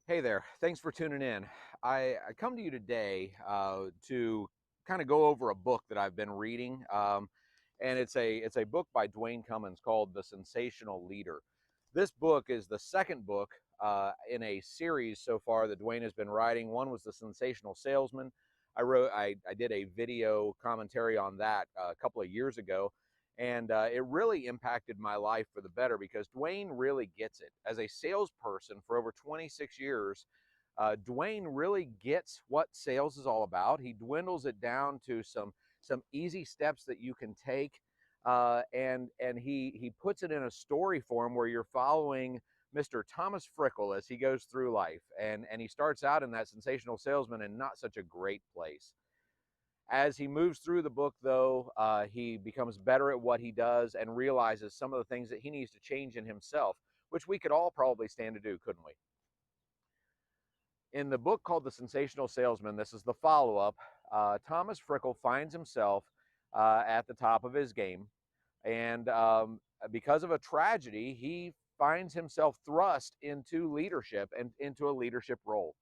Hey there, thanks for tuning in. I come to you today to kind of go over a book that I've been reading, and it's a book by Duane Cummings called The Sensational Leader. This book is the second book in a series so far that Duane has been writing. One was The Sensational Salesman. I did a video commentary on that a couple of years ago, and it really impacted my life for the better because Duane really gets it. As a salesperson for over 26 years, Duane really gets what sales is all about. He dwindles it down to some easy steps that you can take, and he puts it in a story form where you're following Mr. Thomas Frickle as he goes through life, and he starts out in that sensational salesman in not such a great place. As he moves through the book, though, he becomes better at what he does and realizes some of the things that he needs to change in himself, which we could all probably stand to do, couldn't we? In the book called The Sensational Salesman, this is the follow-up, Thomas Frickle finds himself at the top of his game, and because of a tragedy, he finds himself thrust into leadership and into a leadership role.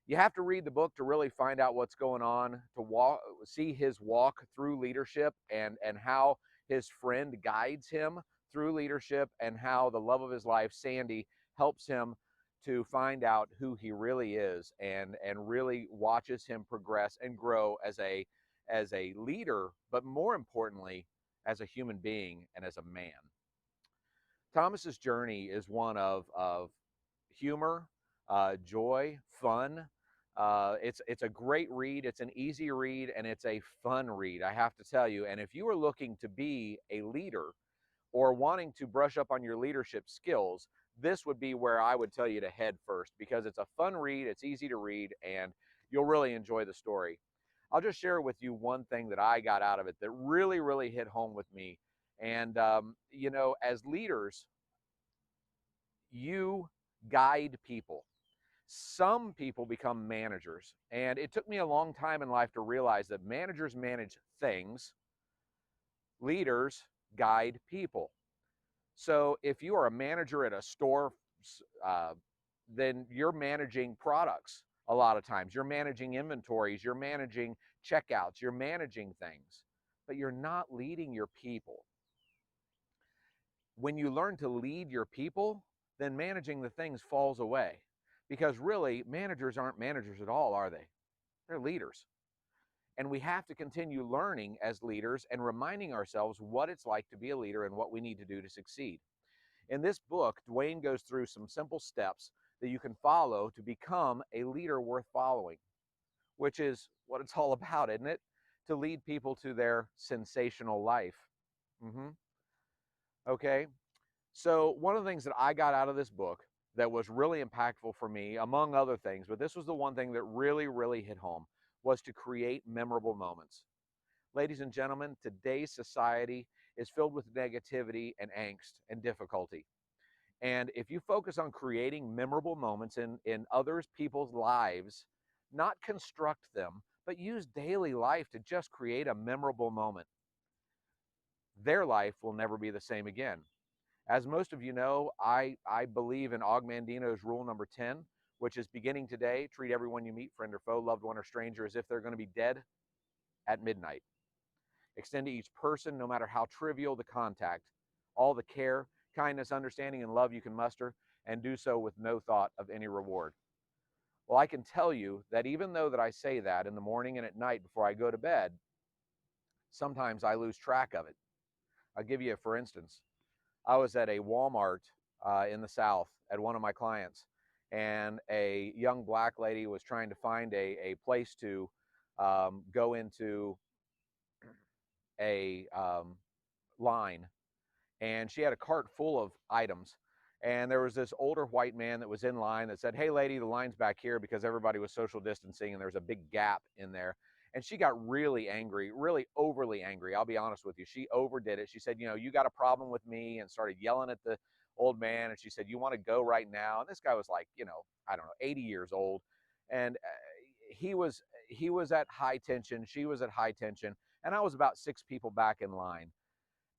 You have to read the book to really find out what's going on, to see his walk through leadership, and how his friend guides him through leadership, and how the love of his life, Sandy, helps him to find out who he really is, and really watches him progress and grow as a leader, but more importantly, as a human being and as a man. Thomas's journey is one of humor, joy, fun. It's a great read. It's an easy read, and it's a fun read, I have to tell you. And if you are looking to be a leader or wanting to brush up on your leadership skills, this would be where I would tell you to head first, because it's a fun read, it's easy to read, and you'll really enjoy the story. I'll just share with you one thing that I got out of it that really, really hit home with me. And, as leaders, you guide people. Some people become managers, and it took me a long time in life to realize that managers manage things, leaders guide people. So if you are a manager at a store, uh, then you're managing products. A lot of times you're managing inventories, you're managing checkouts, you're managing things, but you're not leading your people. When you learn to lead your people, then managing the things falls away. Because really, managers aren't managers at all, are they? They're leaders. And we have to continue learning as leaders and reminding ourselves what it's like to be a leader and what we need to do to succeed. In this book, Duane goes through some simple steps that you can follow to become a leader worth following, which is what it's all about, isn't it? To lead people to their sensational life. Mm-hmm. Okay. So one of the things that I got out of this book that was really impactful for me, among other things, but this was the one thing that really, really hit home, was to create memorable moments. Ladies and gentlemen, today's society is filled with negativity and angst and difficulty. And if you focus on creating memorable moments in others people's lives, not construct them, but use daily life to just create a memorable moment, their life will never be the same again. As most of you know, I believe in Ogmandino's rule number 10, which is beginning today, treat everyone you meet, friend or foe, loved one or stranger, as if they're going to be dead at midnight. Extend to each person, no matter how trivial the contact, all the care, kindness, understanding, and love you can muster, and do so with no thought of any reward. Well, I can tell you that even though that I say that in the morning and at night before I go to bed, sometimes I lose track of it. I'll give you for instance. I was at a Walmart in the South at one of my clients, and a young black lady was trying to find a place to go into a line, and she had a cart full of items. And there was this older white man that was in line that said, "Hey lady, the line's back here," because everybody was social distancing and there was a big gap in there. And she got really angry, really overly angry. I'll be honest with you. She overdid it. She said, "You got a problem with me," and started yelling at the old man. And she said, "You want to go right now?" And this guy was like, I don't know, 80 years old. And he was at high tension. She was at high tension. And I was about 6 people back in line.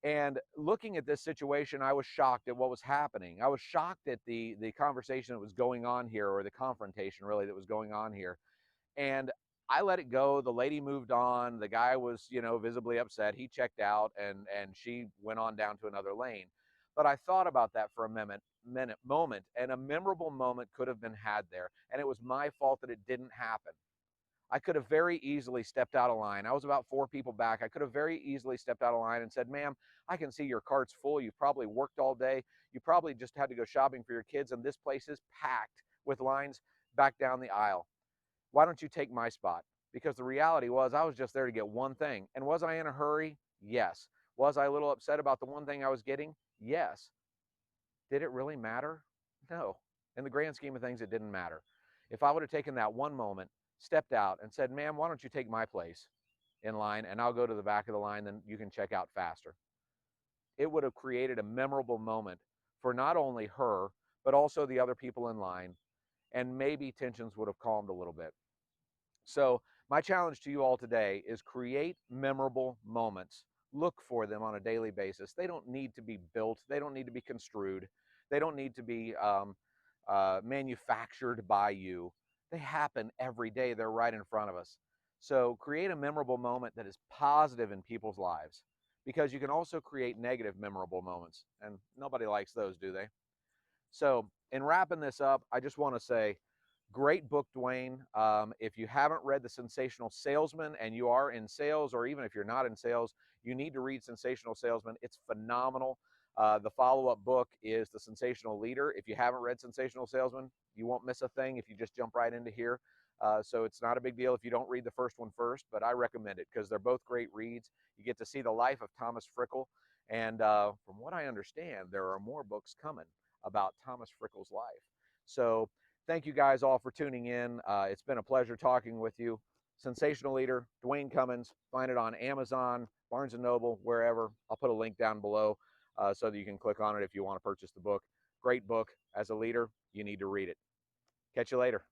And looking at this situation, I was shocked at what was happening. I was shocked at the conversation that was going on here, or the confrontation really that was going on here. And I let it go. The lady moved on. The guy was, you know, visibly upset. He checked out, and she went on down to another lane. But I thought about that for a moment, and a memorable moment could have been had there. And it was my fault that it didn't happen. I could have very easily stepped out of line. I was about 4 people back. I could have very easily stepped out of line and said, ma'am, I can see your cart's full. You probably worked all day. You probably just had to go shopping for your kids, and this place is packed with lines back down the aisle. Why don't you take my spot? Because the reality was I was just there to get one thing. And was I in a hurry? Yes. Was I a little upset about the one thing I was getting? Yes. Did it really matter? No. In the grand scheme of things, it didn't matter. If I would have taken that one moment, stepped out, and said, ma'am, why don't you take my place in line, and I'll go to the back of the line, then you can check out faster. It would have created a memorable moment for not only her, but also the other people in line, and maybe tensions would have calmed a little bit. So my challenge to you all today is create memorable moments. Look for them on a daily basis. They don't need to be built. They don't need to be construed. They don't need to be manufactured by you. They happen every day. They're right in front of us. So create a memorable moment that is positive in people's lives, because you can also create negative memorable moments, and nobody likes those, do they? So in wrapping this up, I just want to say, great book, Duane. If you haven't read The Sensational Salesman and you are in sales, or even if you're not in sales, you need to read Sensational Salesman. It's phenomenal. The follow-up book is The Sensational Leader. If you haven't read Sensational Salesman, you won't miss a thing if you just jump right into here. So it's not a big deal if you don't read the first one first, but I recommend it because they're both great reads. You get to see the life of Thomas Frickle. And from what I understand, there are more books coming about Thomas Frickle's life. So thank you guys all for tuning in. It's been a pleasure talking with you. Sensational Leader, Duane Cummings. Find it on Amazon, Barnes & Noble, wherever. I'll put a link down below so that you can click on it if you want to purchase the book. Great book. As a leader, you need to read it. Catch you later.